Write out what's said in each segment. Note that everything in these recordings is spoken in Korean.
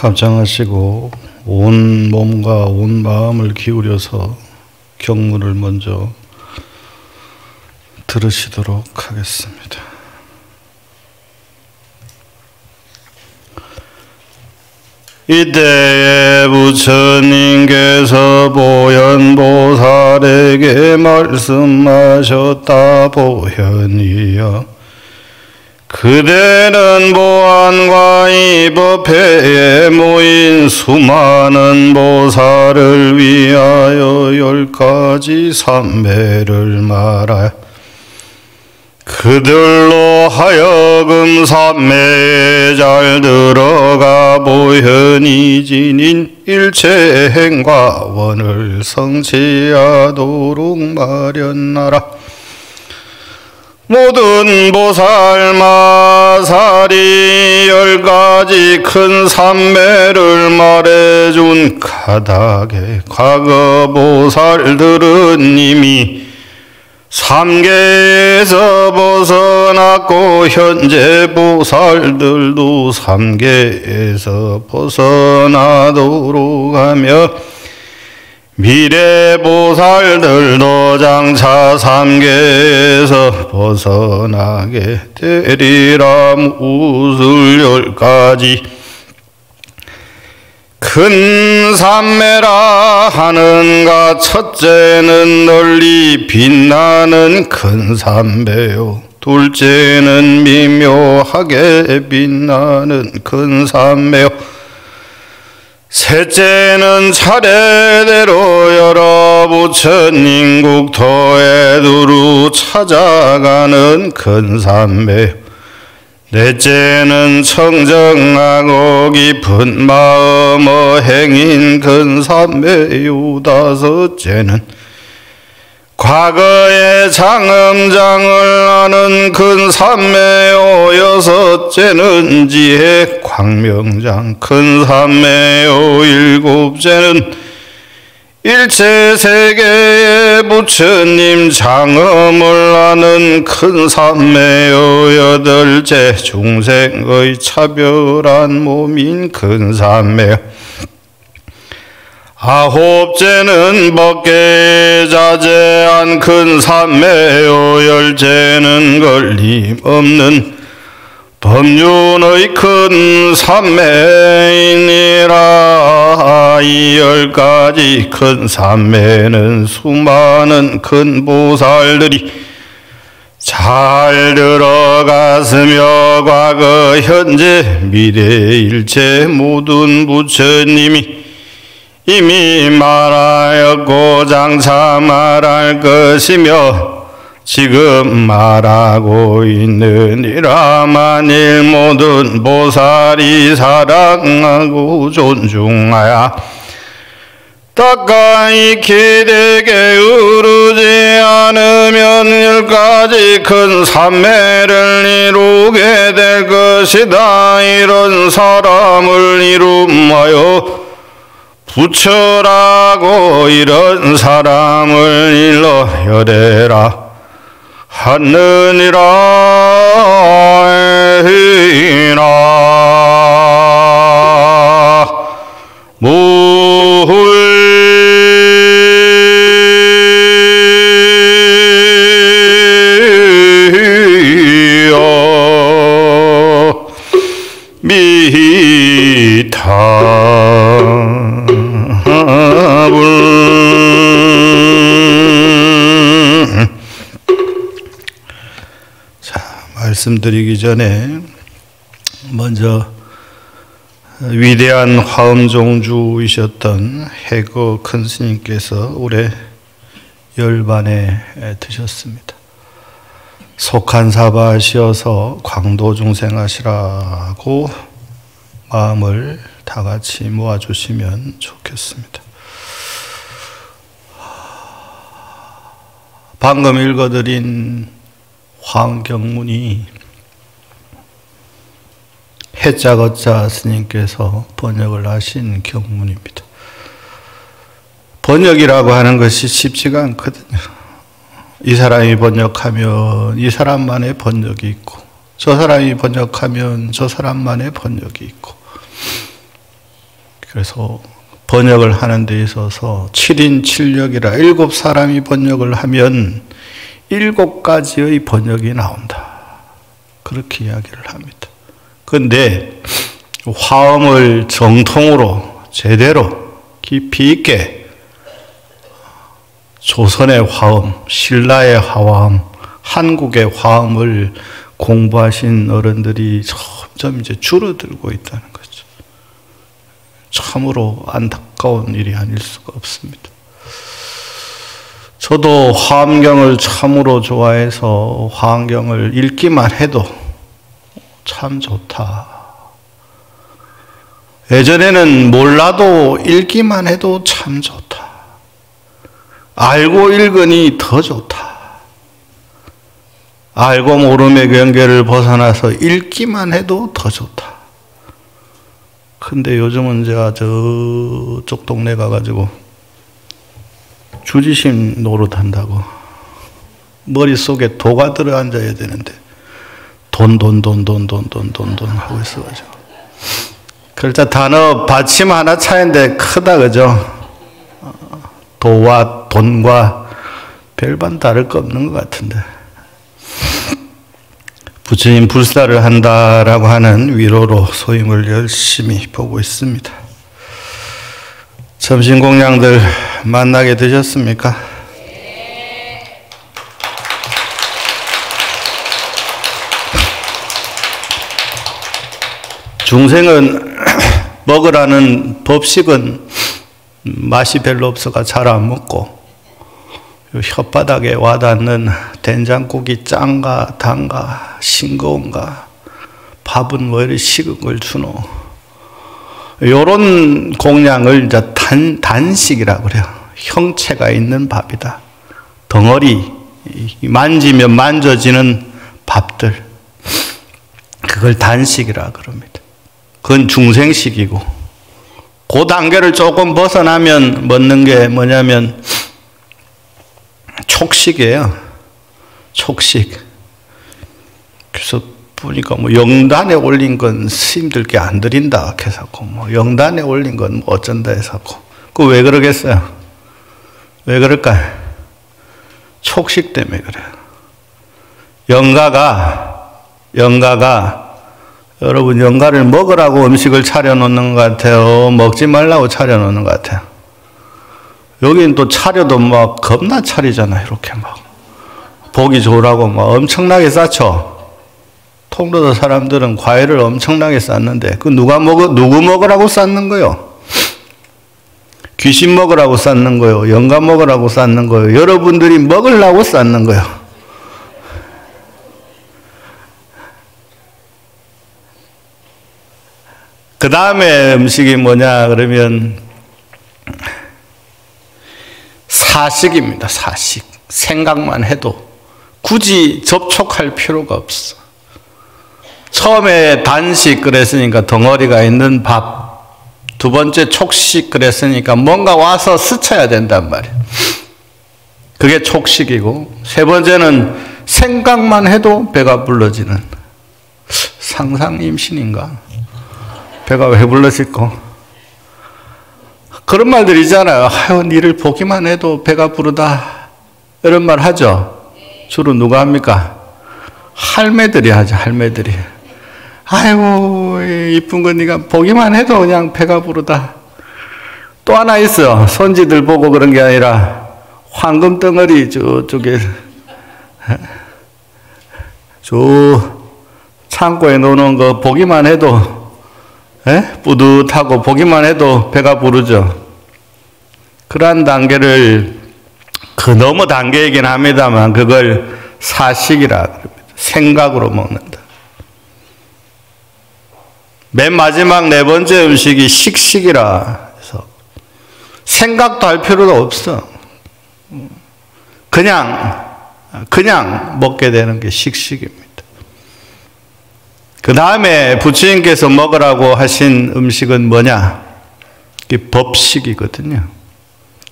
합장하시고 온 몸과 온 마음을 기울여서 경문을 먼저 들으시도록 하겠습니다. 이때에 부처님께서 보현보살에게 말씀하셨다. 보현이여, 그대는 보안과 이 법회에 모인 수많은 보살을 위하여 10가지 삼매를 말하여 그들로 하여금 삼매에 잘 들어가 보현이 지닌 일체 행과 원을 성취하도록 마련하라. 모든 보살 마살이 10가지 큰 삼매를 말해준 가닥에 과거 보살들은 이미 삼계에서 벗어났고 현재 보살들도 삼계에서 벗어나도록 하며 미래 보살들도 장차 삼계에서 벗어나게 되리라. 무엇을 10가지 큰 삼매라 하는가. 첫째는 널리 빛나는 큰 삼매요, 둘째는 미묘하게 빛나는 큰 삼매요, 셋째는 차례대로 여러 부처님 국토에 두루 찾아가는 큰 삼매요, 넷째는 청정하고 깊은 마음의 행인 큰 삼매요, 다섯째는 과거의 장엄장을 하는 큰 삼매요, 여섯째는 지혜 광명장 큰 삼매요, 일곱째는 일체 세계의 부처님 장엄을 하는 큰 삼매요, 여덟째 중생의 차별한 몸인 큰 삼매요, 아홉째는 법계 자제한 큰 삼매요, 열째는 걸림없는 법륜의 큰 삼매이니라. 이 10가지 큰 삼매는 수많은 큰 보살들이 잘 들어갔으며 과거 현재 미래 일체 모든 부처님이 이미 말하였고 장차 말할 것이며 지금 말하고 있느니라. 만일 모든 보살이 사랑하고 존중하여 가까이 기대게 이루지 않으면 10가지 큰 삼매를 이루게 될 것이다. 이런 사람을 이룸하여 부처라고 이런 사람을 일러 여래라 하느니라. 말씀드리기 전에 먼저 위대한 화엄종주이셨던 해거 큰 스님께서 올해 열반에 드셨습니다. 속한사바하시어서 광도중생하시라고 마음을 다 같이 모아주시면 좋겠습니다. 방금 읽어드린 황경문이 해자거자 스님께서 번역을 하신 경문입니다. 번역이라고 하는 것이 쉽지가 않거든요. 이 사람이 번역하면 이 사람만의 번역이 있고, 저 사람이 번역하면 저 사람만의 번역이 있고, 그래서 번역을 하는 데 있어서 7인 7역이라 7사람이 번역을 하면 7가지의 번역이 나온다. 그렇게 이야기를 합니다. 그런데 화엄을 정통으로 제대로 깊이 있게 조선의 화엄, 신라의 화엄, 한국의 화엄을 공부하신 어른들이 점점 이제 줄어들고 있다는 거죠. 참으로 안타까운 일이 아닐 수가 없습니다. 저도 화엄경을 참으로 좋아해서 화엄경을 읽기만 해도 참 좋다. 예전에는 몰라도 읽기만 해도 참 좋다. 알고 읽으니 더 좋다. 알고 모름의 경계를 벗어나서 읽기만 해도 더 좋다. 근데 요즘은 제가 저쪽 동네 가가지고 주지심 노릇한다고 머릿속에 도가 들어앉아야 되는데 돈 하고 있어가지고 글자 단어 받침 하나 차이인데 크다 그죠? 도와 돈과 별반 다를 거 없는 것 같은데 부처님 불사를 한다라고 하는 위로로 소임을 열심히 보고 있습니다. 점심 공양들 만나게 되셨습니까? 중생은 먹으라는 법식은 맛이 별로 없어가 잘 안 먹고 혓바닥에 와닿는 된장국이 짠가 단가 싱거운가 밥은 뭐 이렇게 식은 걸 주노 요런 공양을 이제 단식이라고 그래요. 형체가 있는 밥이다. 덩어리 만지면 만져지는 밥들 그걸 단식이라 그럽니다. 그건 중생식이고 그 단계를 조금 벗어나면 먹는 게 뭐냐면 촉식이에요. 촉식. 그래서 보니까 뭐 영단에 올린 건 스님들께 안 드린다 해서 뭐 영단에 올린 건 뭐 어쩐다 해서 그 왜 그러겠어요? 왜 그럴까요? 촉식 때문에 그래요. 영가가 여러분 영가를 먹으라고 음식을 차려놓는 것 같아요? 먹지 말라고 차려놓는 것 같아요? 여기는 또 차려도 막 겁나 차리잖아요. 이렇게 막 보기 좋으라고 막 엄청나게 쌓죠. 통로도 사람들은 과일을 엄청나게 쌓는데 그 누구 먹으라고 쌓는 거요? 귀신 먹으라고 쌓는 거요? 영가 먹으라고 쌓는 거요? 여러분들이 먹으려고 쌓는 거요. 그 다음에 음식이 뭐냐 그러면 사식입니다. 사식. 생각만 해도 굳이 접촉할 필요가 없어. 처음에 단식 그랬으니까 덩어리가 있는 밥. 두 번째 촉식 그랬으니까 뭔가 와서 스쳐야 된단 말이에요. 그게 촉식이고 세 번째는 생각만 해도 배가 불러지는 상상임신인가? 배가 왜 불러질까? 그런 말들 있잖아요. 아유, 니를 보기만 해도 배가 부르다. 이런 말 하죠. 주로 누가 합니까? 할매들이 하죠. 할매들이. 아이고 이쁜 거 니가 보기만 해도 그냥 배가 부르다. 또 하나 있어. 손지들 보고 그런 게 아니라 황금 덩어리 저쪽에 저 창고에 놓는 거 보기만 해도 뿌듯하고 보기만 해도 배가 부르죠. 그러한 단계를 그 너무 단계이긴 합니다만 그걸 사식이라 그럽니다. 생각으로 먹는다. 맨 마지막 네 번째 음식이 식식이라 해서 생각도 할 필요도 없어. 그냥 먹게 되는 게 식식입니다. 그 다음에 부처님께서 먹으라고 하신 음식은 뭐냐? 이게 법식이거든요.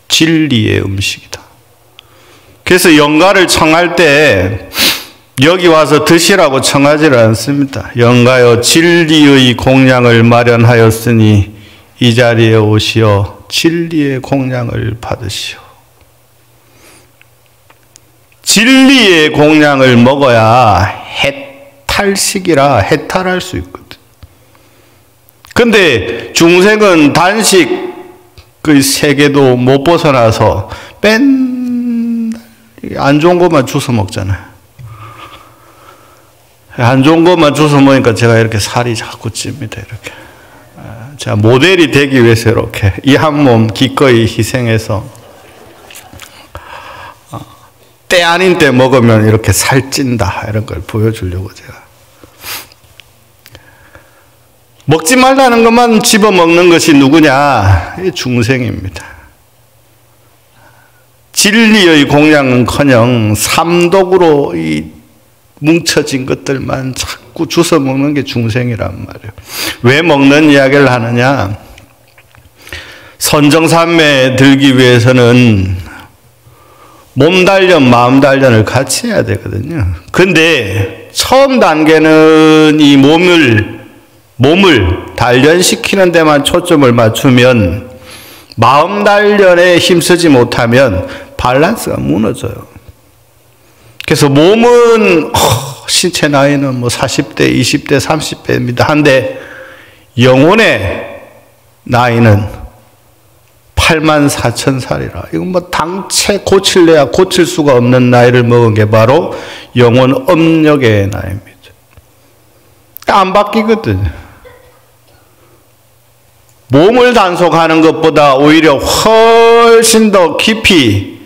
진리의 음식이다. 그래서 영가를 청할 때 여기 와서 드시라고 청하지를 않습니다. 영가여 진리의 공양을 마련하였으니 이 자리에 오시어 진리의 공양을 받으시오. 진리의 공양을 먹어야 해탈식이라 해탈할 수 있거든. 근데 중생은 단식 그 세계도 못 벗어나서 맨날 안 좋은 것만 주워 먹잖아요. 안 좋은 것만 주워 먹으니까 제가 이렇게 살이 자꾸 찝니다. 이렇게. 제가 모델이 되기 위해서 이렇게 이 한 몸 기꺼이 희생해서 때 아닌 때 먹으면 이렇게 살찐다 이런 걸 보여주려고 제가. 먹지 말라는 것만 집어먹는 것이 누구냐? 중생입니다. 진리의 공양은커녕 삼독으로 이 뭉쳐진 것들만 자꾸 주워 먹는 게 중생이란 말이에요. 왜 먹는 이야기를 하느냐? 선정삼매에 들기 위해서는 몸 단련, 마음 단련을 같이 해야 되거든요. 근데 처음 단계는 이 몸을 단련시키는 데만 초점을 맞추면 마음 단련에 힘쓰지 못하면 밸런스가 무너져요. 그래서 몸은 신체 나이는 뭐 40대, 20대, 30대입니다. 한데 영혼의 나이는 84,000살이라. 이건 뭐 당체 고칠래야 고칠 수가 없는 나이를 먹은 게 바로 영혼 업력의 나이입니다. 안 바뀌거든요. 몸을 단속하는 것보다 오히려 훨씬 더 깊이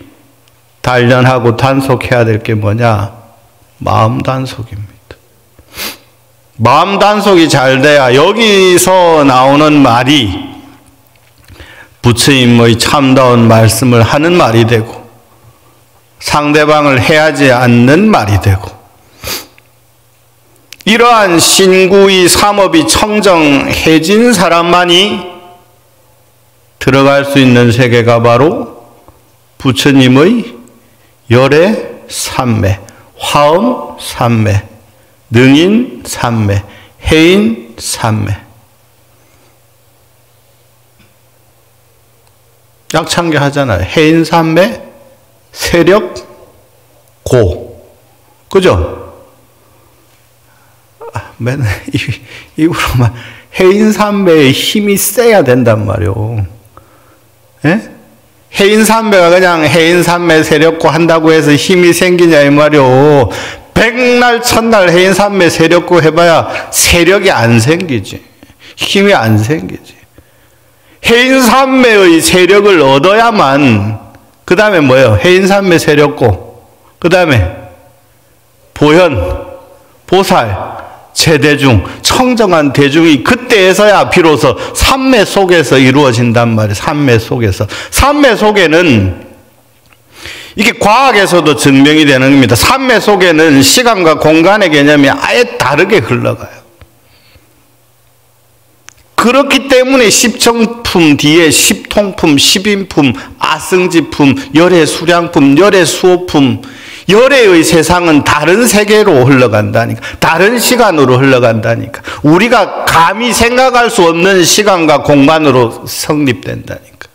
단련하고 단속해야 될 게 뭐냐? 마음 단속입니다. 마음 단속이 잘 돼야 여기서 나오는 말이 부처님의 참다운 말씀을 하는 말이 되고 상대방을 해하지 않는 말이 되고 이러한 신구의 삼업이 청정해진 사람만이 들어갈 수 있는 세계가 바로 부처님의 열애 삼매, 화엄 삼매, 능인 삼매, 해인 삼매. 약창계 하잖아요. 해인 삼매, 세력 고. 그죠? 맨날 입으로만 해인 삼매의 힘이 세야 된단 말이오. 예? 해인삼매가 그냥 해인삼매 세력고 한다고 해서 힘이 생기냐 이 말이오. 백날 천날 해인삼매 세력고 해봐야 세력이 안 생기지. 힘이 안 생기지. 해인삼매의 세력을 얻어야만 그 다음에 뭐예요? 해인삼매 세력고 그 다음에 보현, 보살, 최대중, 청정한 대중이 그때에서야 비로소 삼매 속에서 이루어진단 말이에요. 삼매 속에서. 삼매 속에는 이게 과학에서도 증명이 되는 겁니다. 삼매 속에는 시간과 공간의 개념이 아예 다르게 흘러가요. 그렇기 때문에 십정품 뒤에 십통품, 십인품, 아승지품, 열애수량품, 열애수호품, 열애의 세상은 다른 세계로 흘러간다니까. 다른 시간으로 흘러간다니까. 우리가 감히 생각할 수 없는 시간과 공간으로 성립된다니까.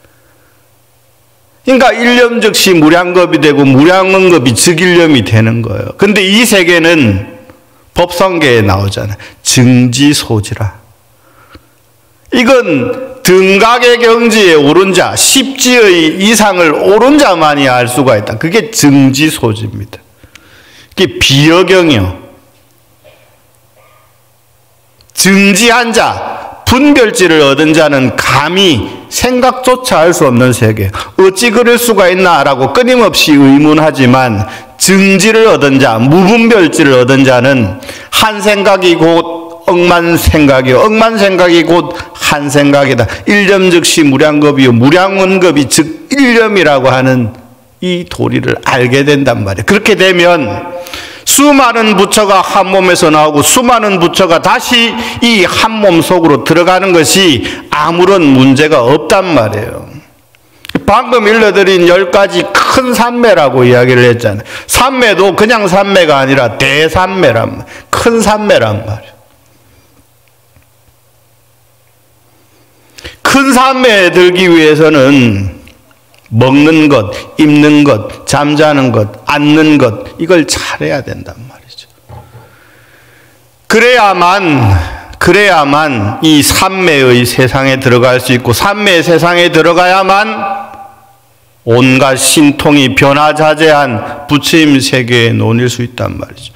그러니까 일념즉시 무량겁이 되고 무량언겁이 즉일념이 되는 거예요. 근데 이 세계는 법성계에 나오잖아요. 증지소지라. 이건 등각의 경지에 오른 자, 십지의 이상을 오른 자만이 알 수가 있다. 그게 증지소지입니다. 그게 비여경이요. 증지한 자, 분별지를 얻은 자는 감히 생각조차 할 수 없는 세계. 어찌 그럴 수가 있나라고 끊임없이 의문하지만 증지를 얻은 자, 무분별지를 얻은 자는 한 생각이 곧 억만 생각이요. 억만 생각이 곧 한 생각이다. 일념 즉시 무량겁이요. 무량원겁이 즉 일념이라고 하는 이 도리를 알게 된단 말이에요. 그렇게 되면 수많은 부처가 한 몸에서 나오고 수많은 부처가 다시 이 한 몸 속으로 들어가는 것이 아무런 문제가 없단 말이에요. 방금 일러드린 10가지 큰 삼매라고 이야기를 했잖아요. 삼매도 그냥 삼매가 아니라 대삼매란 말이에요. 큰 삼매란 말이에요. 큰 산매에 들기 위해서는 먹는 것, 입는 것, 잠자는 것, 앉는 것, 이걸 잘해야 된단 말이죠. 그래야만 이 산매의 세상에 들어갈 수 있고, 산매의 세상에 들어가야만 온갖 신통이 변화자재한 부처님 세계에 논일 수 있단 말이죠.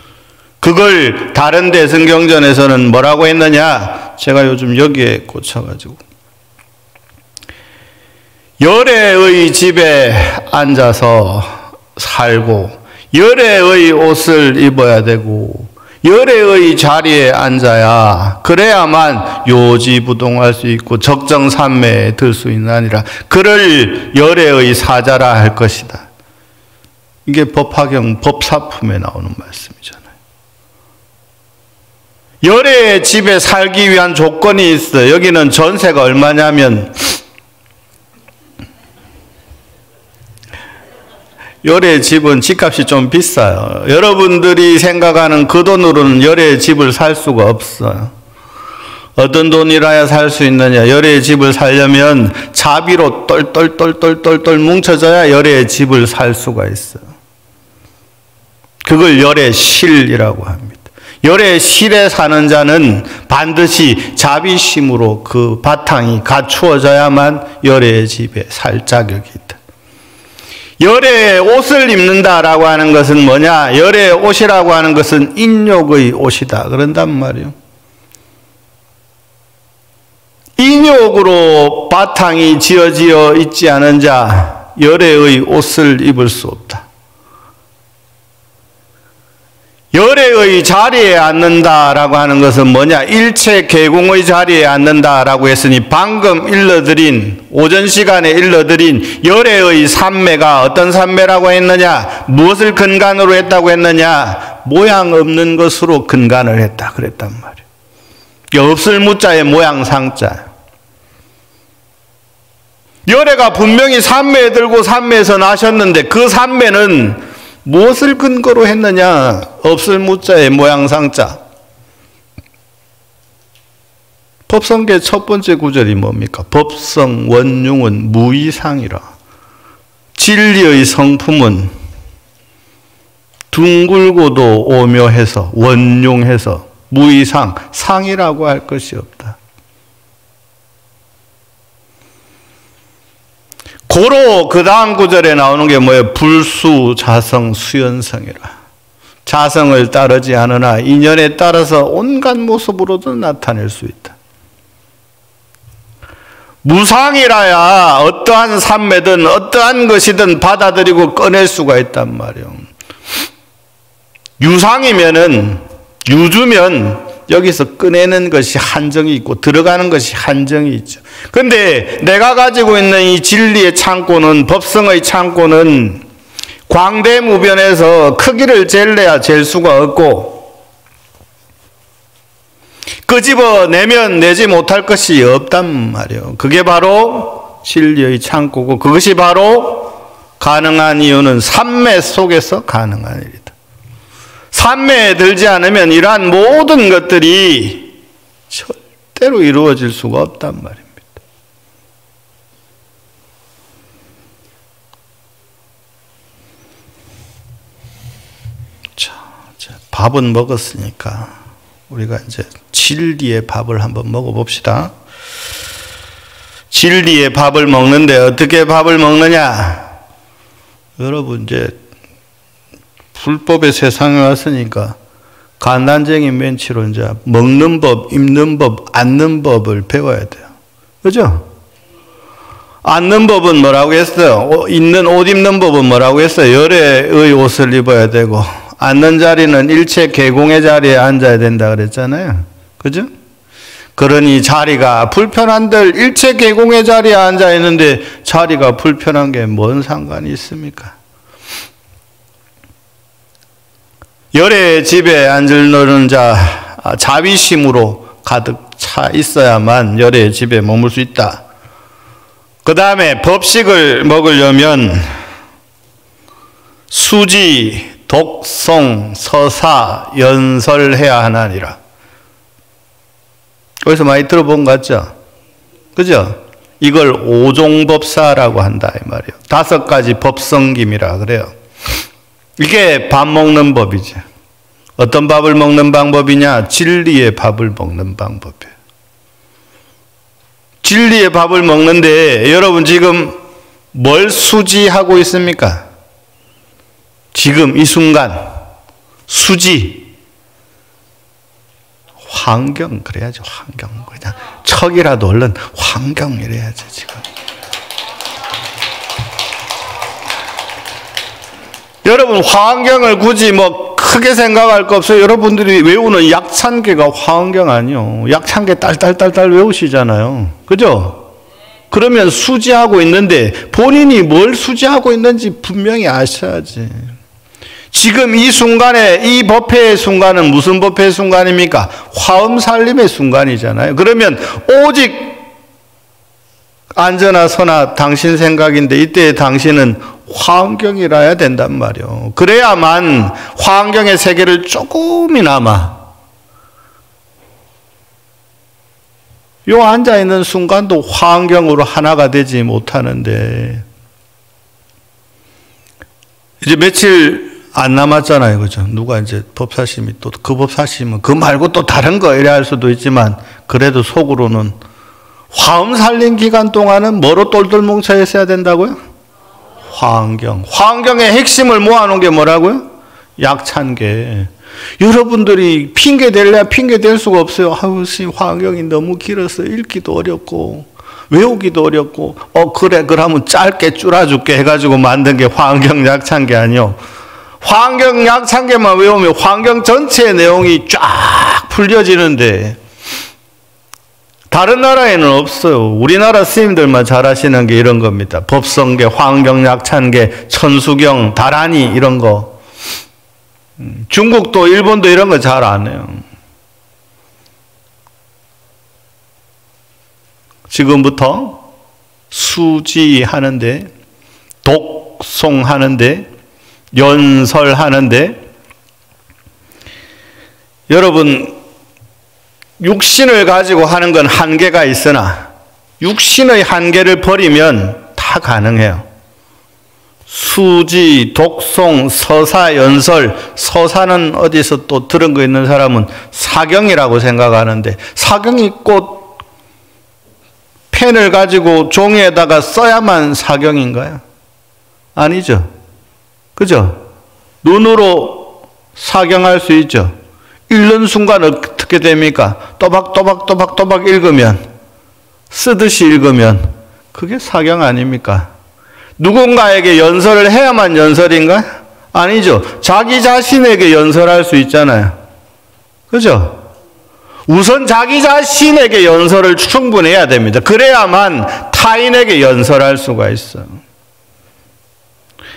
그걸 다른 대승경전에서는 뭐라고 했느냐? 제가 요즘 여기에 꽂혀가지고 열애의 집에 앉아서 살고 열애의 옷을 입어야 되고 열애의 자리에 앉아야 그래야만 요지부동할 수 있고 적정산매에 들 수 있나니라. 그를 열애의 사자라 할 것이다. 이게 법화경 법사품에 나오는 말씀이잖아요. 열애의 집에 살기 위한 조건이 있어요. 여기는 전세가 얼마냐면 열애의 집은 집값이 좀 비싸요. 여러분들이 생각하는 그 돈으로는 열애의 집을 살 수가 없어요. 어떤 돈이라야 살 수 있느냐? 열애의 집을 살려면 자비로 똘똘똘똘똘똘 뭉쳐져야 열애의 집을 살 수가 있어요. 그걸 열애실이라고 합니다. 열애실에 사는 자는 반드시 자비심으로 그 바탕이 갖추어져야만 열애의 집에 살 자격이 있다. 열애의 옷을 입는다라고 하는 것은 뭐냐? 열애의 옷이라고 하는 것은 인욕의 옷이다. 그런단 말이에요. 인욕으로 바탕이 지어지어 있지 않은 자, 열애의 옷을 입을 수 없다. 열애의 자리에 앉는다라고 하는 것은 뭐냐? 일체 계공의 자리에 앉는다라고 했으니 방금 일러드린 오전 시간에 일러드린 열애의 산매가 어떤 산매라고 했느냐? 무엇을 근간으로 했다고 했느냐? 모양 없는 것으로 근간을 했다 그랬단 말이에요. 없을 무자의 모양 상자. 열애가 분명히 산매에 들고 산매에서 나셨는데 그 산매는 무엇을 근거로 했느냐? 없을 무자의 모양상자. 법성계 첫 번째 구절이 뭡니까? 법성 원흉은 무이상이라. 진리의 성품은 둥글고도 오묘해서 원흉해서 무이상, 상이라고 할 것이 없다. 고로 그 다음 구절에 나오는 게 뭐예요? 불수, 자성, 수연성이라. 자성을 따르지 않으나 인연에 따라서 온갖 모습으로도 나타낼 수 있다. 무상이라야 어떠한 산매든 어떠한 것이든 받아들이고 꺼낼 수가 있단 말이에요. 유상이면은, 유주면 여기서 꺼내는 것이 한정이 있고 들어가는 것이 한정이 있죠. 그런데 내가 가지고 있는 이 진리의 창고는, 법성의 창고는 광대무변에서 크기를 잴래야 잴 수가 없고 끄집어내면 내지 못할 것이 없단 말이에요. 그게 바로 진리의 창고고 그것이 바로 가능한 이유는 산매 속에서 가능한 일이다. 산매에 들지 않으면 이러한 모든 것들이 절대로 이루어질 수가 없단 말입니다. 자, 밥은 먹었으니까 우리가 이제 진리의 밥을 한번 먹어봅시다. 진리의 밥을 먹는데 어떻게 밥을 먹느냐? 여러분 이제 불법의 세상에 왔으니까 간단적인 멘치로 이제 먹는 법, 입는 법, 앉는 법을 배워야 돼요. 그죠? 앉는 법은 뭐라고 했어요? 옷 입는 법은 뭐라고 했어요? 열애의 옷을 입어야 되고 앉는 자리는 일체 계공의 자리에 앉아야 된다 그랬잖아요. 그죠? 그러니 자리가 불편한들 일체 계공의 자리에 앉아 있는데 자리가 불편한 게 뭔 상관이 있습니까? 열애의 집에 앉으려는 자, 자비심으로 가득 차 있어야만 열애의 집에 머물 수 있다. 그 다음에 법식을 먹으려면 수지, 독송, 서사, 연설해야 하나니라. 거기서 많이 들어본 것 같죠? 그죠? 이걸 오종법사라고 한다 이 말이에요. 5가지 법성김이라 그래요. 이게 밥 먹는 법이지. 어떤 밥을 먹는 방법이냐? 진리의 밥을 먹는 방법이에요. 진리의 밥을 먹는데 여러분 지금 뭘 수지하고 있습니까? 지금 이 순간 수지 환경 그래야지. 환경 그냥 척이라도 얼른 환경 이래야지. 지금 여러분 환경을 굳이 뭐 크게 생각할 거 없어요. 여러분들이 외우는 약찬계가 환경 아니요. 약찬계 딸딸딸딸 외우시잖아요. 그죠? 그러면 수지하고 있는데 본인이 뭘 수지하고 있는지 분명히 아셔야지. 지금 이 순간에 이 법회의 순간은 무슨 법회의 순간입니까? 화엄살림의 순간이잖아요. 그러면 오직 앉으나 서나 당신 생각인데 이때 당신은 화엄경이라야 된단 말이에요. 그래야만 화엄경의 세계를 조금이나마 요 앉아있는 순간도 화엄경으로 하나가 되지 못하는데 이제 며칠 안 남았잖아요. 그죠? 누가 이제 법사심이 또 그 법사심은 그 말고 또 다른 거 이래 할 수도 있지만 그래도 속으로는 화엄 살림 기간 동안은 뭐로 똘똘 뭉쳐 있어야 된다고요? 화엄경. 화엄경의 핵심을 모아놓은 게 뭐라고요? 약찬계. 여러분들이 핑계 댈래야 핑계 댈 수가 없어요. 아우, 화엄경이 너무 길어서 읽기도 어렵고 외우기도 어렵고 그래 그러면 짧게 줄여줄게 해가지고 만든 게 화엄경 약찬계 아니요. 화엄경 약찬계만 외우면 화엄경 전체의 내용이 쫙 풀려지는데 다른 나라에는 없어요. 우리나라 스님들만 잘 하시는 게 이런 겁니다. 법성계, 화엄경 약찬계, 천수경, 다란이 이런 거. 중국도 일본도 이런 거 잘 안 해요. 지금부터 수지하는데 독송하는데 연설하는데 여러분 육신을 가지고 하는 건 한계가 있으나 육신의 한계를 버리면 다 가능해요. 수지, 독송, 서사, 연설. 서사는 어디서 또 들은 거 있는 사람은 사경이라고 생각하는데 사경이 꼭 펜을 가지고 종이에다가 써야만 사경인가요? 아니죠. 그죠? 눈으로 사경할 수 있죠. 읽는 순간 어떻게 됩니까? 또박또박 읽으면, 쓰듯이 읽으면 그게 사경 아닙니까? 누군가에게 연설을 해야만 연설인가? 아니죠. 자기 자신에게 연설할 수 있잖아요. 그죠? 우선 자기 자신에게 연설을 충분히 해야 됩니다. 그래야만 타인에게 연설할 수가 있어요.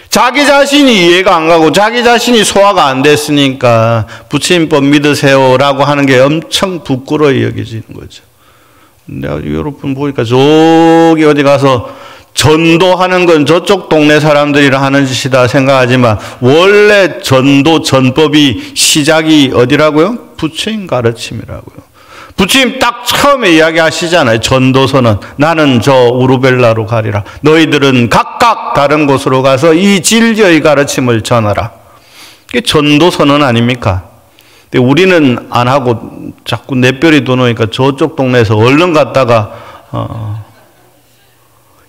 자기 자신이 이해가 안 가고 자기 자신이 소화가 안 됐으니까 부처님법 믿으세요라고 하는 게 엄청 부끄러워 여겨지는 거죠. 내가 여러분 보니까 저기 어디 가서 전도하는 건 저쪽 동네 사람들이랑 하는 짓이다 생각하지만 원래 전도 전법이 시작이 어디라고요? 부처님 가르침이라고요. 부처님 딱 처음에 이야기하시잖아요. 전도서는 나는 저 우르벨라로 가리라. 너희들은 각각 다른 곳으로 가서 이 진리의 가르침을 전하라. 이게 전도서는 아닙니까? 근데 우리는 안 하고 자꾸 내 뼈리 도노니까 저쪽 동네에서 얼른 갔다가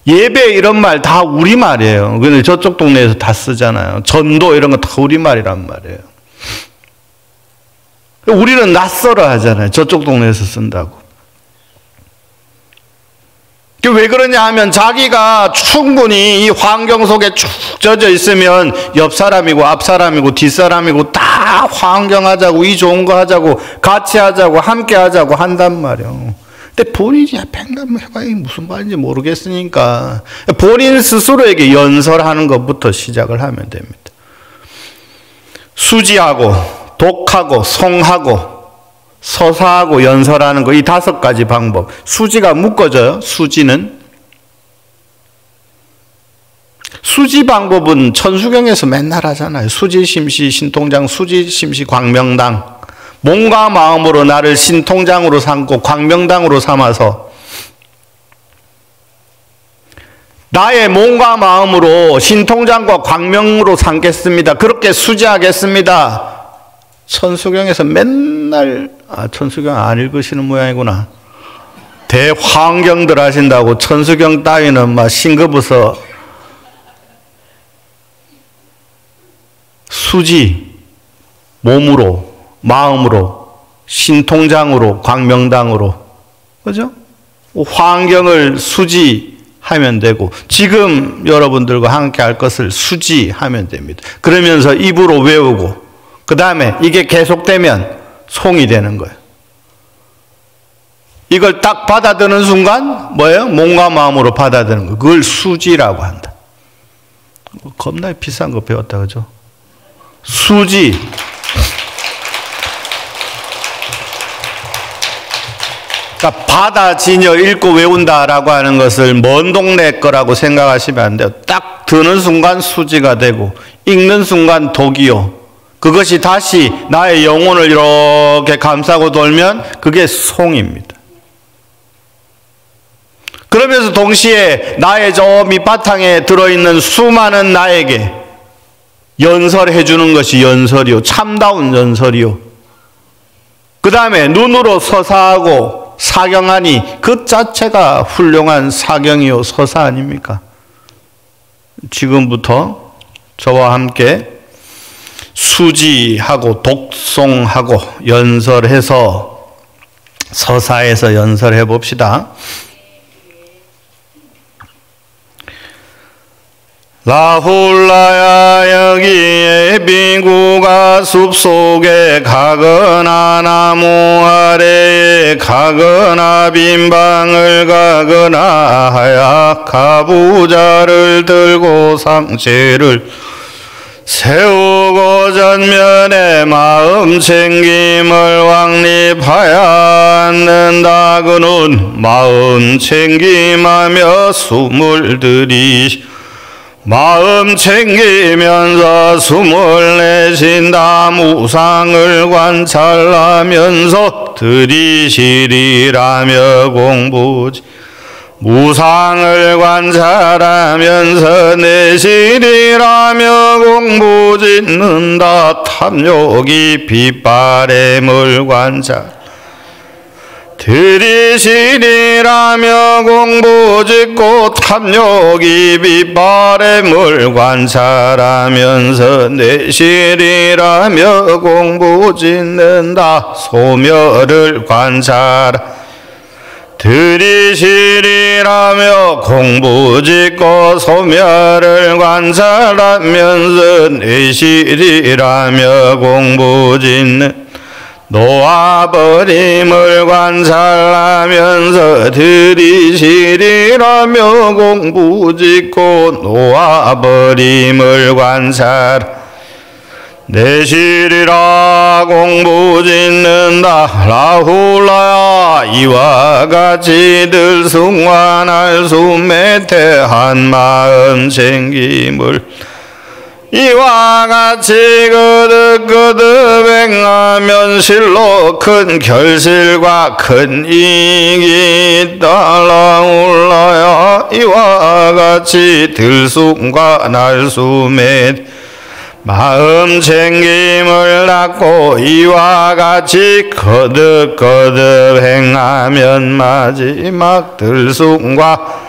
예배 이런 말 다 우리말이에요. 근데 저쪽 동네에서 다 쓰잖아요. 전도 이런 거 다 우리말이란 말이에요. 우리는 낯설어 하잖아요. 저쪽 동네에서 쓴다고. 왜 그러냐 하면 자기가 충분히 이 환경 속에 쭉 젖어 있으면 옆 사람이고 앞 사람이고 뒷 사람이고 다 환경하자고 이 좋은 거 하자고 같이 하자고 함께 하자고 한단 말이에요. 근데 본인이 백남해봐 무슨 말인지 모르겠으니까 본인 스스로에게 연설하는 것부터 시작을 하면 됩니다. 수지하고 독하고 송하고 서사하고 연설하는 거 이 5가지 방법. 수지가 묶어져요. 수지는 수지 방법은 천수경에서 맨날 하잖아요. 수지심시 신통장 수지심시 광명당. 몸과 마음으로 나를 신통장으로 삼고 광명당으로 삼아서 나의 몸과 마음으로 신통장과 광명으로 삼겠습니다. 그렇게 수지하겠습니다. 천수경에서 맨날 천수경 안 읽으시는 모양이구나. 대환경들 하신다고 천수경 따위는 막 싱겁어서 수지, 몸으로, 마음으로, 신통장으로, 광명당으로, 그죠? 환경을 수지하면 되고, 지금 여러분들과 함께 할 것을 수지하면 됩니다. 그러면서 입으로 외우고, 그 다음에 이게 계속되면 송이 되는 거예요. 이걸 딱 받아드는 순간, 뭐예요? 몸과 마음으로 받아드는 거. 그걸 수지라고 한다. 겁나 비싼 거 배웠다, 그죠? 수지. 그러니까 받아지녀 읽고 외운다라고 하는 것을 먼 동네 거라고 생각하시면 안 돼요. 딱 드는 순간 수지가 되고 읽는 순간 독이요. 그것이 다시 나의 영혼을 이렇게 감싸고 돌면 그게 송입니다. 그러면서 동시에 나의 저 밑바탕에 들어있는 수많은 나에게 연설해 주는 것이 연설이요. 참다운 연설이요. 그 다음에 눈으로 서사하고 사경하니 그 자체가 훌륭한 사경이요. 서사 아닙니까? 지금부터 저와 함께 수지하고 독송하고 연설해서 서사에서 연설해 봅시다. 라훌라야 여기에 빙구가 숲속에 가거나 나무 아래에 가거나 빈방을 가거나 하야 가부자를 들고 상체를 세우고 전면에 마음 챙김을 왕립하야 않는다. 그는 마음 챙김하며 숨을 들이시 마음 챙기면서 숨을 내쉰다. 무상을 관찰하면서 들이시리라며 공부지. 무상을 관찰하면서 내시리라며 공부짓는다. 탐욕이 빗바램을 관찰 들이시리라며 공부짓고 탐욕이 빗바램을 관찰하면서 내시리라며 공부짓는다. 소멸을 관찰 들이시리라며 공부짓고 소멸을 관찰하면서 내시리라며 공부짓는 놓아버림을 관찰하면서 들이시리라며 공부짓고 놓아버림을 관찰 내시리라 공부짓는다. 라훌라야 이와 같이 들숭환할 수 매태한 마음 챙김을 이와 같이 거듭거듭 행하면 실로 큰 결실과 큰 이익이 있다. 라훌라야 이와 같이 들숭환할 수 매 마음 챙김을 낳고 이와 같이 거듭거듭 행하면 마지막 들숭과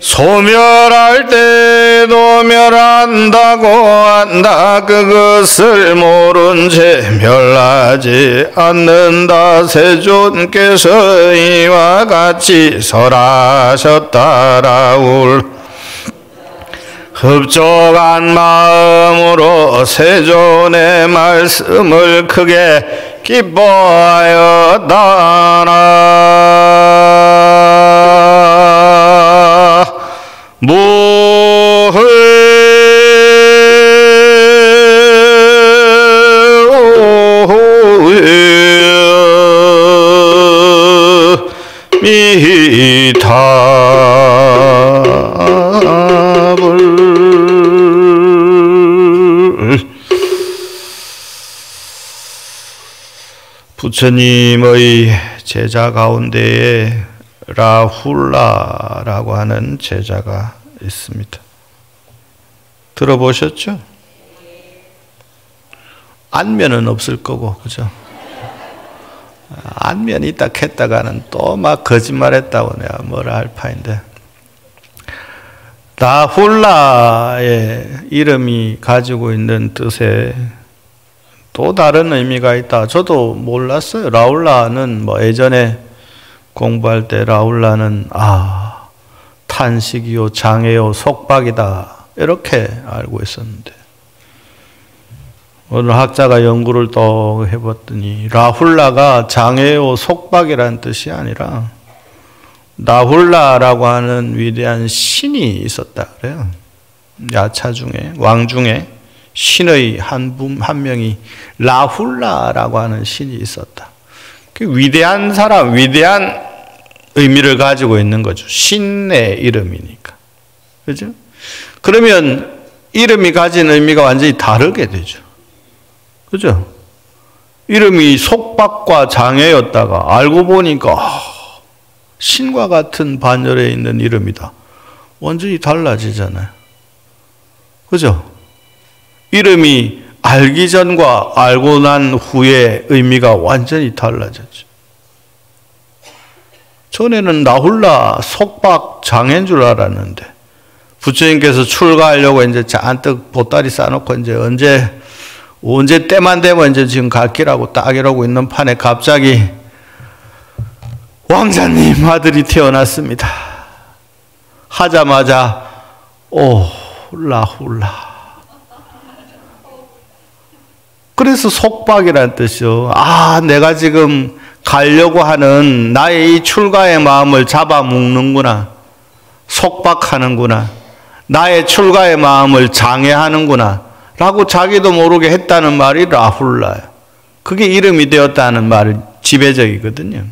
소멸할 때도 멸한다고 한다. 그것을 모른 채 멸하지 않는다. 세존께서 이와 같이 설하셨다. 라울 흡족한 마음으로 세존의 말씀을 크게 기뻐하였다나. 부처님의 제자 가운데에 라훌라라고 하는 제자가 있습니다. 들어보셨죠? 안면은 없을 거고, 그죠? 안면이 있다 했다가는 또 막 거짓말했다고 내가 뭐라 할 파인데, 라훌라의 이름이 가지고 있는 뜻에 또 다른 의미가 있다. 저도 몰랐어요. 라훌라는 뭐 예전에 공부할 때 라훌라는 탄식이요, 장애요, 속박이다 이렇게 알고 있었는데, 오늘 학자가 연구를 또 해봤더니 라훌라가 장애요, 속박이라는 뜻이 아니라 라훌라라고 하는 위대한 신이 있었다 그래요. 야차 중에, 왕 중에 신의 한 명이 라훌라라고 하는 신이 있었다. 그 위대한 사람, 위대한 의미를 가지고 있는 거죠. 신의 이름이니까. 그죠? 그러면 이름이 가진 의미가 완전히 다르게 되죠. 그죠? 이름이 속박과 장애였다가 알고 보니까 신과 같은 반열에 있는 이름이다. 완전히 달라지잖아요. 그죠? 이름이 알기 전과 알고 난 후의 의미가 완전히 달라졌죠. 전에는 라훌라 속박 장애인 줄 알았는데, 부처님께서 출가하려고 이제 잔뜩 보따리 싸놓고 이제 언제 때만 되면 이제 지금 갈 길하고 딱 이러고 있는 판에 갑자기 왕자님 아들이 태어났습니다. 하자마자 라훌라. 그래서 속박이라는 뜻이요. 내가 지금 가려고 하는 나의 이 출가의 마음을 잡아먹는구나. 속박하는구나. 나의 출가의 마음을 장애하는구나. 라고 자기도 모르게 했다는 말이 라훌라예요. 그게 이름이 되었다는 말이 지배적이거든요.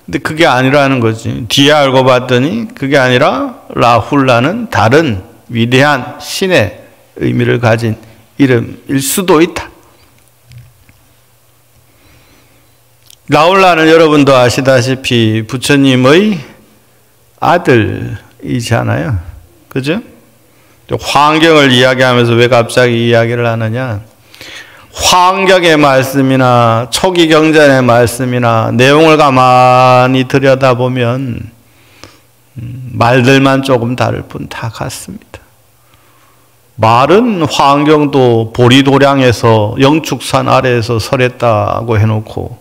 근데 그게 아니라는 거지. 뒤에 알고 봤더니 그게 아니라 라훌라는 다른 위대한 신의 의미를 가진 이름일 수도 있다. 라훌라는 여러분도 아시다시피 부처님의 아들이잖아요. 그죠? 화엄경을 이야기하면서 왜 갑자기 이야기를 하느냐? 화엄경의 말씀이나 초기경전의 말씀이나 내용을 가만히 들여다보면 말들만 조금 다를 뿐 다 같습니다. 말은 화엄경도 보리도량에서 영축산 아래에서 설했다고 해놓고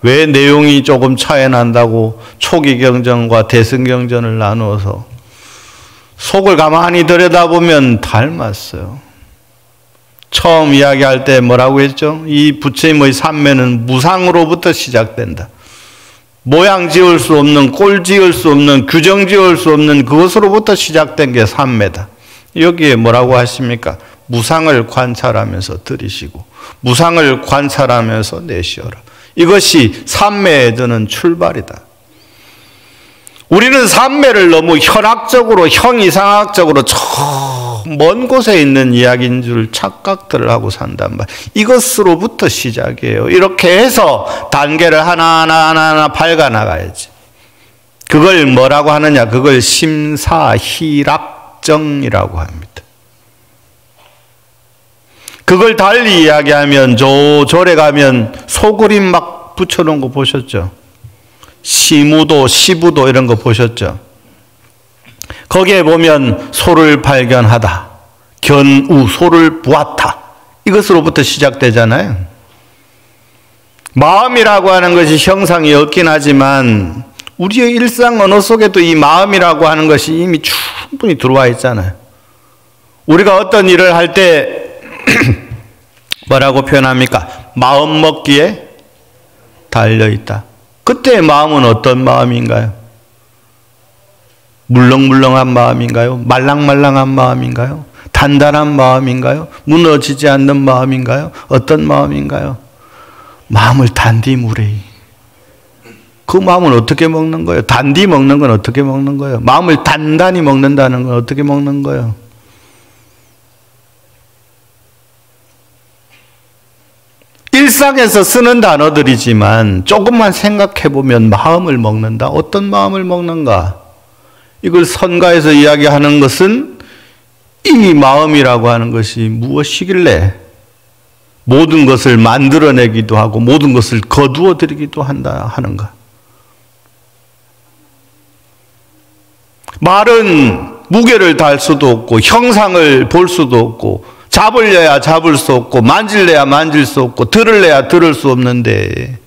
왜 내용이 조금 차이 난다고 초기경전과 대승경전을 나누어서 속을 가만히 들여다보면 닮았어요. 처음 이야기할 때 뭐라고 했죠? 이 부처님의 삼매는 무상으로부터 시작된다. 모양 지을 수 없는, 꼴 지을 수 없는, 규정 지을 수 없는 그것으로부터 시작된 게 삼매다. 여기에 뭐라고 하십니까? 무상을 관찰하면서 들이시고 무상을 관찰하면서 내쉬어라. 이것이 삼매에 드는 출발이다. 우리는 삼매를 너무 현학적으로, 형이상학적으로 저 먼 곳에 있는 이야기인 줄 착각들을 하고 산단 말이에요. 이것으로부터 시작이에요. 이렇게 해서 단계를 하나하나 밟아나가야지. 그걸 뭐라고 하느냐? 그걸 심사희락정이라고 합니다. 그걸 달리 이야기하면 절에 가면 소그림 막 붙여놓은 거 보셨죠? 시무도, 시부도 이런 거 보셨죠? 거기에 보면 소를 발견하다, 견우, 소를 보았다. 이것으로부터 시작되잖아요. 마음이라고 하는 것이 형상이 없긴 하지만 우리의 일상 언어 속에도 이 마음이라고 하는 것이 이미 충분히 들어와 있잖아요. 우리가 어떤 일을 할 때 뭐라고 표현합니까? 마음 먹기에 달려있다. 그때의 마음은 어떤 마음인가요? 물렁물렁한 마음인가요? 말랑말랑한 마음인가요? 단단한 마음인가요? 무너지지 않는 마음인가요? 어떤 마음인가요? 마음을 단디 무래이. 그 마음은 어떻게 먹는 거예요? 단디 먹는 건 어떻게 먹는 거예요? 마음을 단단히 먹는다는 건 어떻게 먹는 거예요? 일상에서 쓰는 단어들이지만 조금만 생각해 보면 마음을 먹는다. 어떤 마음을 먹는가? 이걸 선가에서 이야기하는 것은 이 마음이라고 하는 것이 무엇이길래 모든 것을 만들어내기도 하고 모든 것을 거두어 드리기도 한다 하는가? 말은 무게를 달 수도 없고 형상을 볼 수도 없고 잡으려야 잡을 수 없고 만질래야 만질 수 없고 들을래야 들을 수 없는데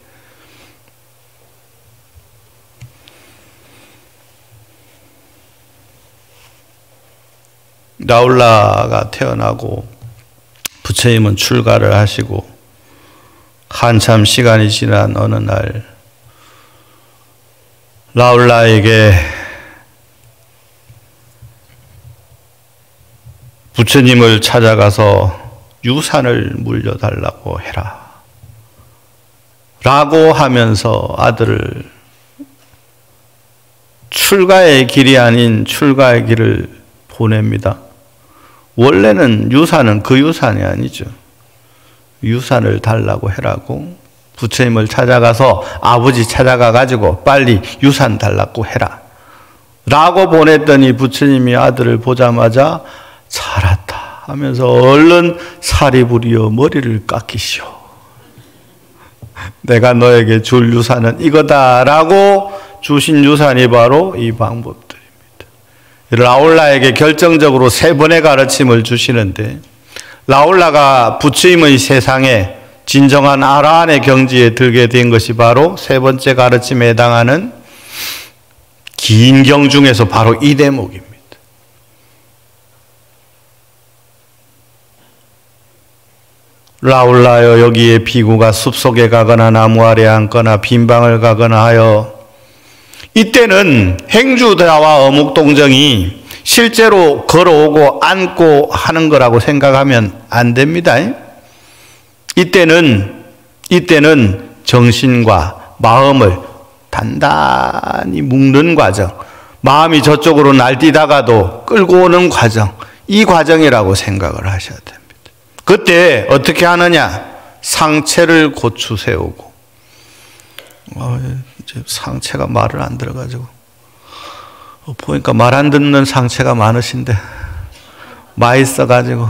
라울라가 태어나고 부처님은 출가를 하시고 한참 시간이 지난 어느 날 라울라에게 부처님을 찾아가서 유산을 물려달라고 해라 라고 하면서 아들을 출가의 길이 아닌 출가의 길을 보냅니다. 원래는 유산은 그 유산이 아니죠. 유산을 달라고 해라고 부처님을 찾아가서 아버지 찾아가 가지고 빨리 유산 달라고 해라 라고 보냈더니 부처님이 아들을 보자마자 잘했다 하면서 얼른 사리 부리어 머리를 깎이시오. 내가 너에게 줄 유산은 이거다 라고 주신 유산이 바로 이 방법들입니다. 라울라에게 결정적으로 3번의 가르침을 주시는데 라울라가 부처님의 세상에 진정한 아라한의 경지에 들게 된 것이 바로 3번째 가르침에 해당하는 긴 경 중에서 바로 이 대목입니다. 라울라여 여기에 비구가 숲속에 가거나 나무 아래 앉거나 빈방을 가거나 하여 이때는 행주다와 어묵동정이 실제로 걸어오고 앉고 하는 거라고 생각하면 안 됩니다. 이때는 정신과 마음을 단단히 묶는 과정, 마음이 저쪽으로 날뛰다가도 끌고 오는 과정, 이 과정이라고 생각을 하셔야 됩니다. 그때 어떻게 하느냐? 상체를 고추 세우고 이제 상체가 말을 안 들어가지고 보니까 말 안 듣는 상체가 많으신데 많이 있어가지고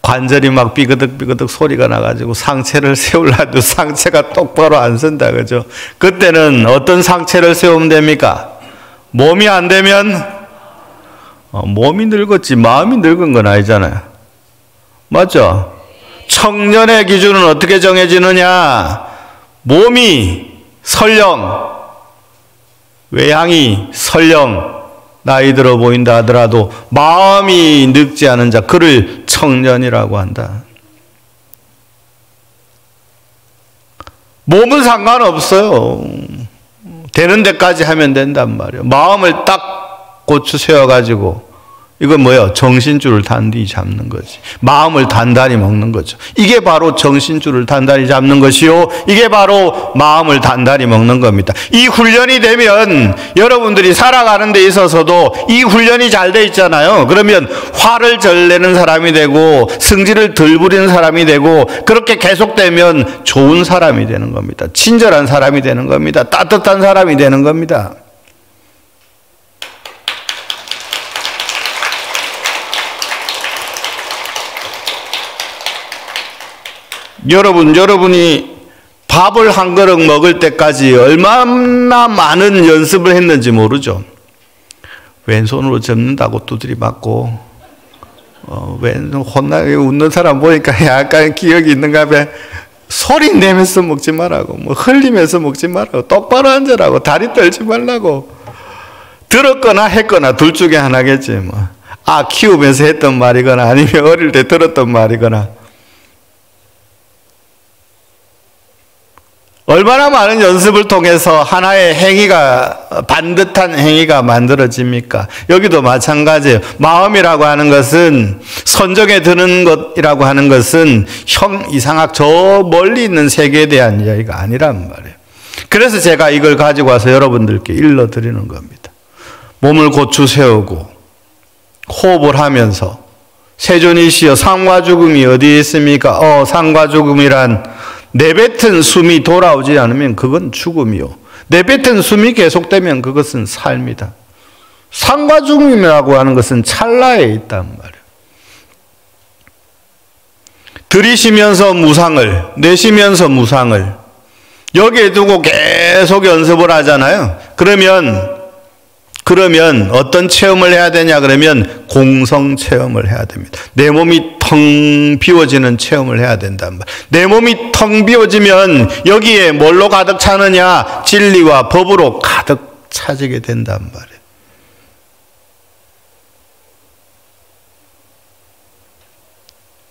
관절이 막 삐그덕삐그덕 소리가 나가지고 상체를 세우려도 상체가 똑바로 안 선다 그죠? 그때는 어떤 상체를 세우면 됩니까? 몸이 안 되면 몸이 늙었지 마음이 늙은 건 아니잖아요. 맞죠? 청년의 기준은 어떻게 정해지느냐? 몸이 설령 외향이 설령 나이 들어 보인다 하더라도 마음이 늙지 않은 자 그를 청년이라고 한다. 몸은 상관없어요. 되는 데까지 하면 된단 말이에요. 마음을 딱 고추 세워가지고 이건 뭐예요? 정신줄을 단단히 잡는 거지. 마음을 단단히 먹는 거죠. 이게 바로 정신줄을 단단히 잡는 것이요. 이게 바로 마음을 단단히 먹는 겁니다. 이 훈련이 되면 여러분들이 살아가는 데 있어서도 이 훈련이 잘 돼 있잖아요. 그러면 화를 덜 내는 사람이 되고 승질을 덜 부리는 사람이 되고 그렇게 계속되면 좋은 사람이 되는 겁니다. 친절한 사람이 되는 겁니다. 따뜻한 사람이 되는 겁니다. 여러분이 밥을 한 그릇 먹을 때까지 얼마나 많은 연습을 했는지 모르죠. 왼손으로 접는다고 두드리 맞고 왼손 혼나게 웃는 사람 보니까 약간 기억이 있는가 봐. 소리 내면서 먹지 말라고 뭐 흘리면서 먹지 말라고 똑바로 앉으라고 다리 떨지 말라고 들었거나 했거나 둘 중에 하나겠지 뭐. 키우면서 했던 말이거나 아니면 어릴 때 들었던 말이거나 얼마나 많은 연습을 통해서 하나의 행위가 반듯한 행위가 만들어집니까? 여기도 마찬가지예요. 마음이라고 하는 것은 선정에 드는 것이라고 하는 것은 이상학 저 멀리 있는 세계에 대한 이야기가 아니란 말이에요. 그래서 제가 이걸 가지고 와서 여러분들께 일러드리는 겁니다. 몸을 고추 세우고 호흡을 하면서 세존이시여 삶과 죽음이 어디에 있습니까? 삶과 죽음이란 내뱉은 숨이 돌아오지 않으면 그건 죽음이요. 내뱉은 숨이 계속되면 그것은 삶이다. 삶과 죽음이라고 하는 것은 찰나에 있단 말이에요. 들이쉬면서 무상을, 내쉬면서 무상을 여기에 두고 계속 연습을 하잖아요. 그러면 어떤 체험을 해야 되냐 그러면 공성 체험을 해야 됩니다. 내 몸이 텅 비워지는 체험을 해야 된단 말이에요. 내 몸이 텅 비워지면 여기에 뭘로 가득 차느냐? 진리와 법으로 가득 차지게 된단 말이에요.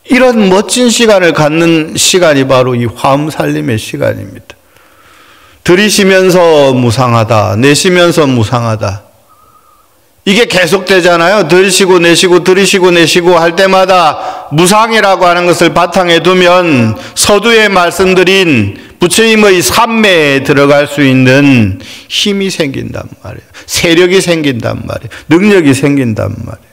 이런 멋진 시간을 갖는 시간이 바로 이 화엄살림의 시간입니다. 들이쉬면서 무상하다, 내쉬면서 무상하다. 이게 계속되잖아요. 들이쉬고 내쉬고 들이쉬고 내쉬고 할 때마다 무상이라고 하는 것을 바탕에 두면 서두에 말씀드린 부처님의 삼매에 들어갈 수 있는 힘이 생긴단 말이에요. 세력이 생긴단 말이에요. 능력이 생긴단 말이에요.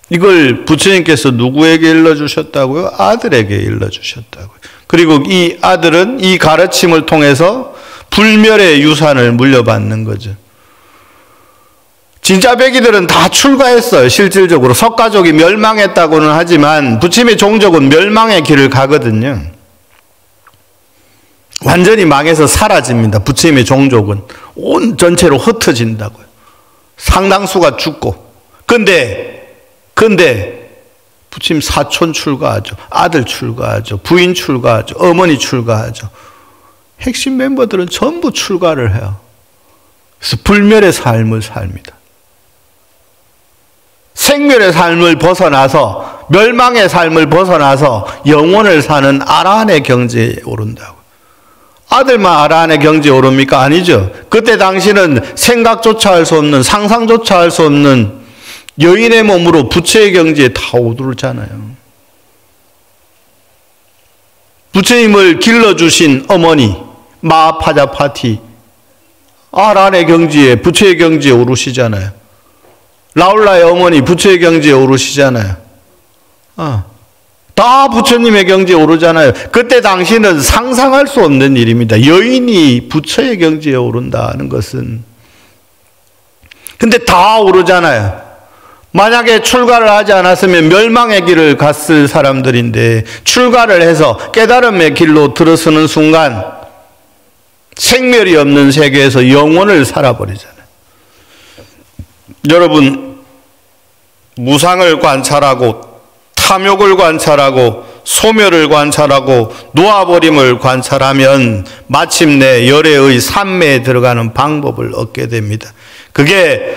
이걸 부처님께서 누구에게 일러주셨다고요? 아들에게 일러주셨다고요. 그리고 이 아들은 이 가르침을 통해서 불멸의 유산을 물려받는 거죠. 진짜 백이들은 다 출가했어요. 실질적으로 석가족이 멸망했다고는 하지만 부처님의 종족은 멸망의 길을 가거든요. 완전히 망해서 사라집니다. 부처님의 종족은 온 전체로 흩어진다고요. 상당수가 죽고. 근데 부처님 사촌 출가하죠. 아들 출가하죠. 부인 출가하죠. 어머니 출가하죠. 핵심 멤버들은 전부 출가를 해요. 그래서 불멸의 삶을 삽니다. 생멸의 삶을 벗어나서 멸망의 삶을 벗어나서 영원을 사는 아라한의 경지에 오른다고. 아들만 아라한의 경지에 오릅니까? 아니죠. 그때 당시는 생각조차 할 수 없는, 상상조차 할 수 없는 여인의 몸으로 부처의 경지에 다 오르잖아요. 부처님을 길러주신 어머니 마하파자파티 아라한의 경지에, 부처의 경지에 오르시잖아요. 라울라의 어머니 부처의 경지에 오르시잖아요. 다 부처님의 경지에 오르잖아요. 그때 당시는 상상할 수 없는 일입니다. 여인이 부처의 경지에 오른다는 것은. 근데 다 오르잖아요. 만약에 출가를 하지 않았으면 멸망의 길을 갔을 사람들인데 출가를 해서 깨달음의 길로 들어서는 순간 생멸이 없는 세계에서 영원을 살아버리잖아요. 여러분, 무상을 관찰하고 탐욕을 관찰하고 소멸을 관찰하고 놓아버림을 관찰하면 마침내 열애의 삼매에 들어가는 방법을 얻게 됩니다. 그게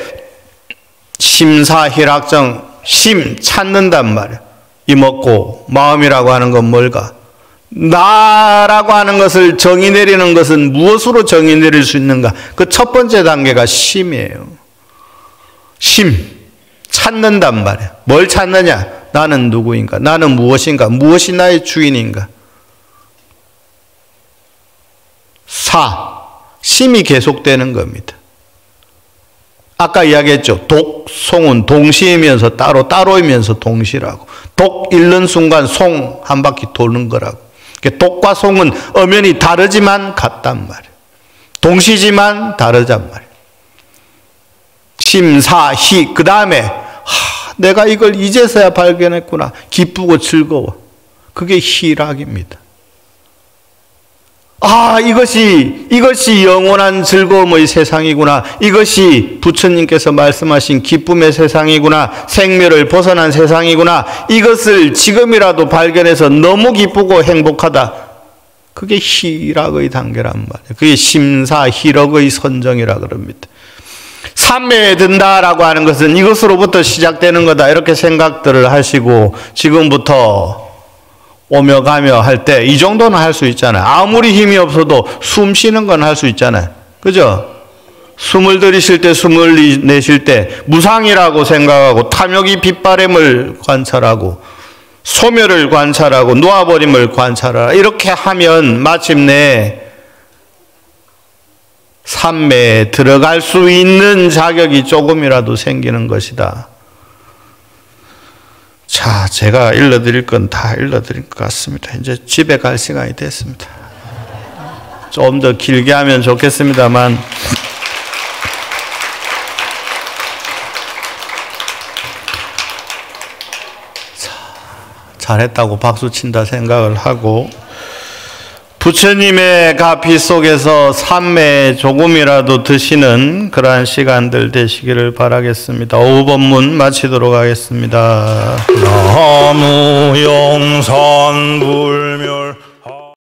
심사희락정, 심 찾는단 말이에요. 이먹고 마음이라고 하는 건 뭘까? 나라고 하는 것을 정의 내리는 것은 무엇으로 정의 내릴 수 있는가? 그 첫 번째 단계가 심이에요. 심, 찾는단 말이에요. 뭘 찾느냐? 나는 누구인가? 나는 무엇인가? 무엇이 나의 주인인가? 사, 심이 계속되는 겁니다. 아까 이야기했죠. 독, 송은 동시이면서 따로이면서 동시라고. 독 잃는 순간 송 한 바퀴 도는 거라고. 독과 송은 엄연히 다르지만 같단 말이에요. 동시지만 다르단 말이에요. 심사희, 그 다음에 내가 이걸 이제서야 발견했구나. 기쁘고 즐거워. 그게 희락입니다. 이것이 영원한 즐거움의 세상이구나. 이것이 부처님께서 말씀하신 기쁨의 세상이구나. 생멸을 벗어난 세상이구나. 이것을 지금이라도 발견해서 너무 기쁘고 행복하다. 그게 희락의 단계란 말이에요. 그게 심사희락의 선정이라 그럽니다. 삼매에 든다라고 하는 것은 이것으로부터 시작되는 거다. 이렇게 생각들을 하시고 지금부터 오며 가며 할 때 이 정도는 할 수 있잖아요. 아무리 힘이 없어도 숨 쉬는 건 할 수 있잖아요. 그죠? 숨을 들이쉴 때, 숨을 내쉴 때 무상이라고 생각하고 탐욕이 빗바람을 관찰하고 소멸을 관찰하고 놓아버림을 관찰하라. 이렇게 하면 마침내 삼매에 들어갈 수 있는 자격이 조금이라도 생기는 것이다. 자, 제가 일러드릴 건 다 일러드린 것 같습니다. 이제 집에 갈 시간이 됐습니다. 좀 더 길게 하면 좋겠습니다만 잘했다고 박수 친다 생각을 하고 부처님의 가피 속에서 삼매 조금이라도 드시는 그러한 시간들 되시기를 바라겠습니다. 오후 법문 마치도록 하겠습니다. 나무 영산불멸